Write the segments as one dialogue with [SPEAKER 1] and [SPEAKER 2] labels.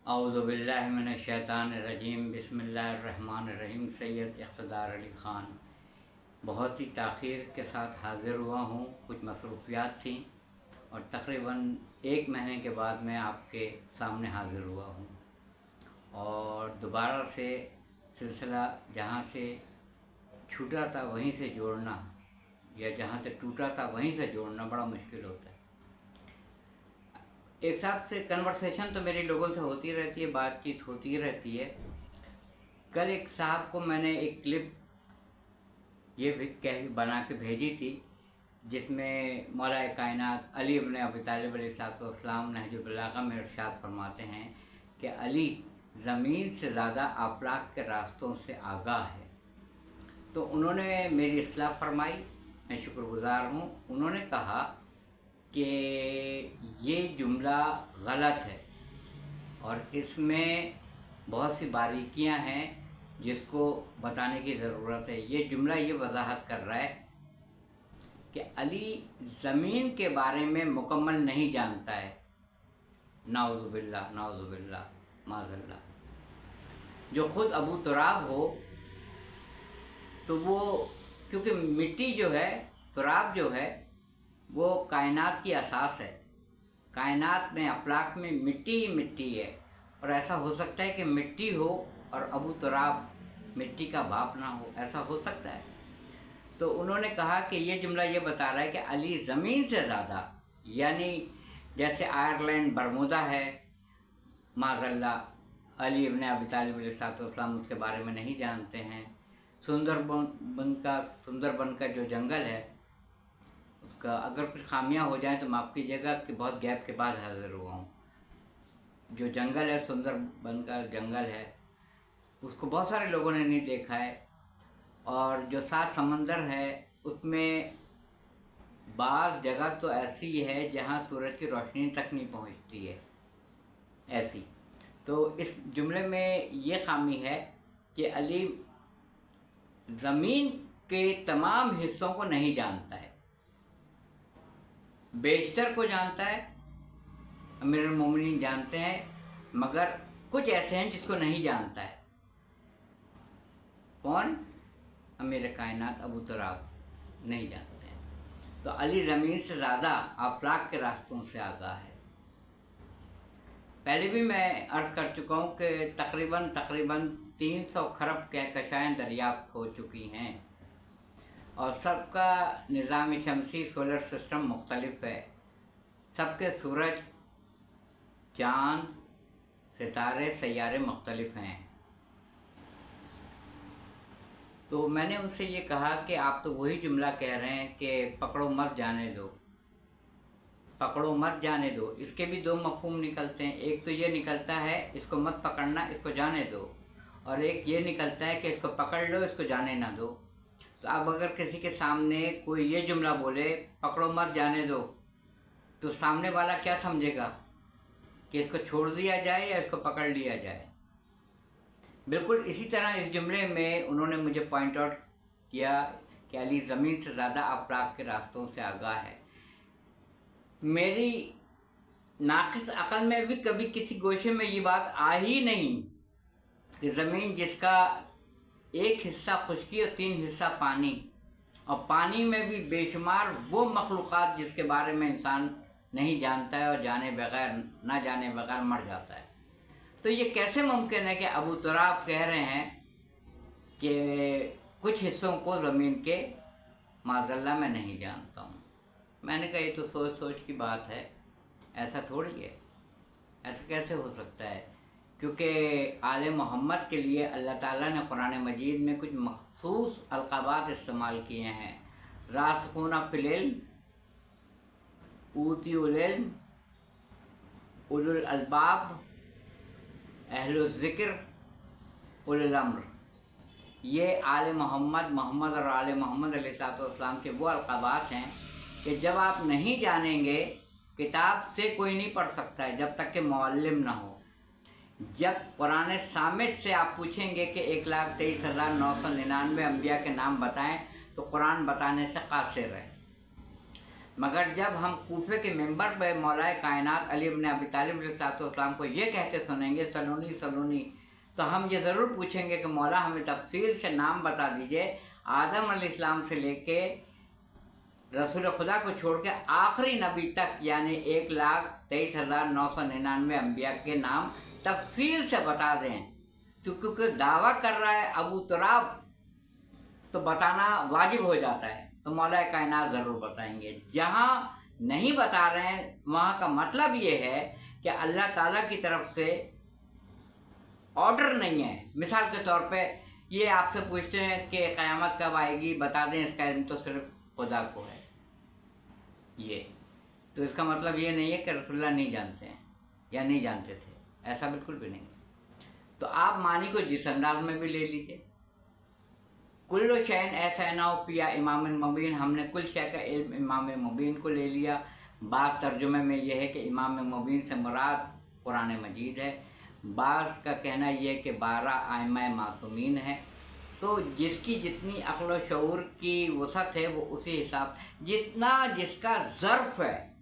[SPEAKER 1] औज़ुबिल्लाहि मिनश्शैतानिर्रजीम बिस्मिल्लाहिर्रहमानिर्रहीम। सैयद इक़्तिदार अली ख़ान। बहुत ही ताख़ीर के साथ हाज़िर हुआ हूँ, कुछ मसरूफ़ियात थी और तकरीबन 1 महीने के बाद मैं आपके सामने हाज़िर हुआ हूँ। और दोबारा से सिलसिला जहाँ से छूटा था वहीं से जोड़ना, या जहाँ से टूटा था वहीं से जोड़ना बड़ा मुश्किल होता है। एक साथ से कन्वर्सेशन तो मेरे लोगों से होती रहती है, बातचीत होती रहती है। कल एक साहब को मैंने एक क्लिप ये भी कह बना के भेजी थी, जिसमें मौला कायनात अली इब्न अबी तालिब अलैहिस्सलाम नहजुल बलागा में इरशाद फरमाते हैं कि अली ज़मीन से ज़्यादा आफलाक के रास्तों से आगाह है। तो उन्होंने मेरी इस्लाह फरमाई, मैं शुक्रगुज़ार हूँ। उन्होंने कहा कि ये जुमला गलत है और इसमें बहुत सी बारीकियां हैं जिसको बताने की ज़रूरत है। ये जुमला ये वजाहत कर रहा है कि अली ज़मीन के बारे में मुकम्मल नहीं जानता है। नाउज़ुबिल्लाह नाउज़ुबिल्लाह माज़ल्लाह। जो ख़ुद अबू तुराब हो तो वो, क्योंकि मिट्टी जो है, तुराब जो है, वो कायनात की असास है। कायनात में अफलाक में मिट्टी ही मिट्टी है। और ऐसा हो सकता है कि मिट्टी हो और अबू तुराब मिट्टी का बाप ना हो, ऐसा हो सकता है। तो उन्होंने कहा कि ये जुमला ये बता रहा है कि अली ज़मीन से ज़्यादा, यानी जैसे आयरलैंड बरमूदा है, माज़ल्लाह अली इब्न अबी तालिब अलैहिस्सलाम उसके बारे में नहीं जानते हैं। सुंदरबन का जो जंगल है, उसका अगर कुछ खामियां हो जाएं तो माफ़ कीजिएगा कि बहुत गैप के बाद हाज़िर हुआ हूँ। जो जंगल है, सुंदरबन का जंगल है, उसको बहुत सारे लोगों ने नहीं देखा है। और जो 7 समंदर है उसमें बाज़ जगह तो ऐसी है जहाँ सूरज की रोशनी तक नहीं पहुँचती है, ऐसी। तो इस जुमले में ये खामी है कि अली ज़मीन के तमाम हिस्सों को नहीं जानता है। बेशतर को जानता है, अमीरुल मोमिनीन जानते हैं, मगर कुछ ऐसे हैं जिसको नहीं जानता है। कौन? अमीर कायनात अबू तुराब नहीं जानते हैं। तो अली ज़मीन से ज़्यादा आफलाक के रास्तों से आगाह है। पहले भी मैं अर्ज़ कर चुका हूँ कि तकरीबन 300 खरब कहकशाएँ दरियाफ्त हो चुकी हैं और सबका निज़ाम शमसी सोलर सिस्टम मुख्तलिफ है। सबके सूरज, चाँद, सितारे, सैयारे मुख्तलिफ हैं। तो मैंने उनसे ये कहा कि आप तो वही जुमला कह रहे हैं कि पकड़ो मत जाने दो, पकड़ो मत जाने दो। इसके भी 2 मफ़हूम निकलते हैं। एक तो ये निकलता है इसको मत पकड़ना, इसको जाने दो, और एक ये निकलता है कि इसको पकड़ लो, इसको जाने ना दो। तो अब अगर किसी के सामने कोई ये जुमला बोले, पकड़ो मत जाने दो, तो सामने वाला क्या समझेगा कि इसको छोड़ दिया जाए या इसको पकड़ लिया जाए। बिल्कुल इसी तरह इस जुमले में उन्होंने मुझे पॉइंट आउट किया कि अली ज़मीन से ज़्यादा आफलाक के रास्तों से आगाह है। मेरी नाक़िस अक़ल में भी कभी किसी गोशे में ये बात आ ही नहीं कि ज़मीन जिसका 1 हिस्सा खुश्की और 3 हिस्सा पानी, और पानी में भी बेशुमार वो मखलूक़ात जिसके बारे में इंसान नहीं जानता है और ना जाने बगैर मर जाता है। तो ये कैसे मुमकिन है कि अबू तुराब कह रहे हैं कि कुछ हिस्सों को ज़मीन के माज़ल्लाह मैं नहीं जानता हूँ। मैंने कहा ये तो सोच सोच की बात है, ऐसा थोड़ी है, ऐसा कैसे हो सकता है। क्योंकि आले मोहम्मद के लिए अल्लाह ताला ने कुरान मजीद में कुछ मखसूस अलक़ाबात इस्तेमाल किए हैं। रासिख़ून फ़िल इल्म, ऊतियुल इल्म, उलुल अलबाब, अहलुल ज़िक्र, उलुल अम्र। ये आले मोहम्मद और आले मोहम्मद अलैहिस्सलाम के वो अलक़ाबात हैं कि जब आप नहीं जानेंगे, किताब से कोई नहीं पढ़ सकता है जब तक कि मुअल्लिम ना हो। जब कुरान सामित से आप पूछेंगे कि 1,23,999 अम्बिया के नाम बताएं, तो कुरान बताने से कासिर है। मगर जब हम कूफे के मेंबर पे मौलाए कायनात अली इब्न अबी तालिब अलैहिस्सलाम को ये कहते सुनेंगे सलोनी सलोनी, तो हम ये ज़रूर पूछेंगे कि मौला हमें तफसील से नाम बता दीजिए, आदम अलैहिस्सलाम से लेके रसूल खुदा को छोड़ के आखिरी नबी तक, यानी 1,23,999 अम्बिया के नाम तफसील से बता दें। तो क्योंकि दावा कर रहा है अबू तुराब, तो बताना वाजिब हो जाता है, तो मौला कायनात ज़रूर बताएंगे। जहाँ नहीं बता रहे हैं वहाँ का मतलब ये है कि अल्लाह ताला की तरफ से ऑर्डर नहीं है। मिसाल के तौर पे ये आपसे पूछते हैं कि क़यामत कब आएगी, बता दें, इसका इल्म तो सिर्फ खुदा को है। ये तो इसका मतलब ये नहीं है कि रसूलुल्लाह नहीं जानते हैं या नहीं जानते थे, ऐसा बिल्कुल भी नहीं। तो आप मानी को जिस अंदाज में भी ले लीजिए। कुल्लु शैन ऐसा ना फिया इमाम मुबीन, हमने कुल शय का इल्म इमाम मुबीन को ले लिया। बाज़ तर्जुमे में यह है कि इमाम मुबीन से मुराद कुरान मजीद है, बाज़ का कहना यह है कि 12 आइमा मासूमीन है। तो जिसकी जितनी अक्ल व शऊर की वसत है वो उसी हिसाब, जितना जिसका ज़र्फ़ है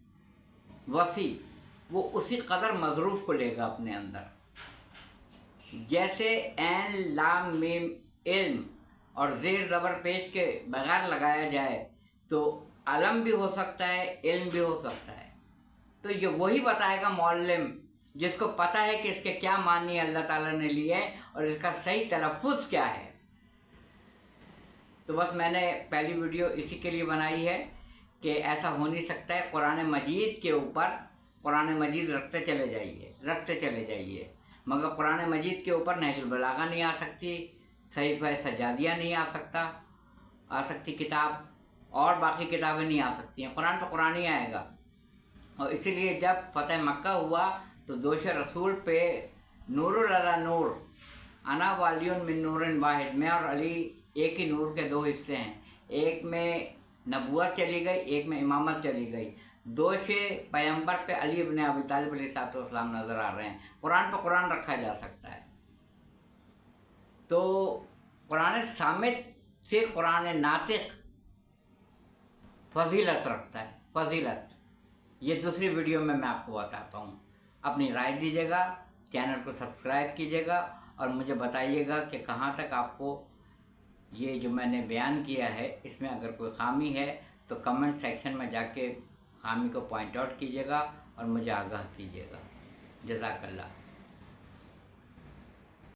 [SPEAKER 1] वसी, वो उसी कदर मज़रूफ़ को लेगा अपने अंदर। जैसे ऐन लाम मीम इल्म और ज़ेर ज़बर पेश के बगैर लगाया जाए तो अलम भी हो सकता है, इल्म भी हो सकता है। तो ये वही बताएगा मौल्लिम जिसको पता है कि इसके क्या मानी अल्लाह ताला ने लिए है और इसका सही तलफ़्फ़ुज़ क्या है। तो बस मैंने पहली वीडियो इसी के लिए बनाई है कि ऐसा हो नहीं सकता है। कुरान मजीद के ऊपर कुरान मजीद रखते चले जाइए, मगर कुरान मजीद के ऊपर नहजुल बलागा नहीं आ सकती, सहीफ़ा सजादिया नहीं आ सकती किताब, और बाकी किताबें नहीं आ सकती हैं। कुरान पर कुरान ही आएगा। और इसीलिए जब फ़तह मक्का हुआ तो दोष रसूल पे नूरुल अला नूर, अना वालियुन मिन नूरिन वाहिद, मैं और अली एक ही नूर के दो हिस्से हैं। एक में नबूवत चली गई, एक में इमामत चली गई। दोष पैगंबर पे अली इब्न अबी तालिब अलैहिस्सलाम नज़र आ रहे हैं। कुरान पर कुरान रखा जा सकता है। तो कुरान सामित से कुरान नातिक फजीलत रखता है, फजीलत। ये दूसरी वीडियो में मैं आपको बताता हूँ। अपनी राय दीजिएगा, चैनल को सब्सक्राइब कीजिएगा और मुझे बताइएगा कि कहाँ तक आपको ये जो मैंने बयान किया है इसमें अगर कोई खामी है तो कमेंट सेक्शन में जाके खामी को पॉइंट आउट कीजिएगा और मुझे आगाह कीजिएगा। जज़ाकल्लाह।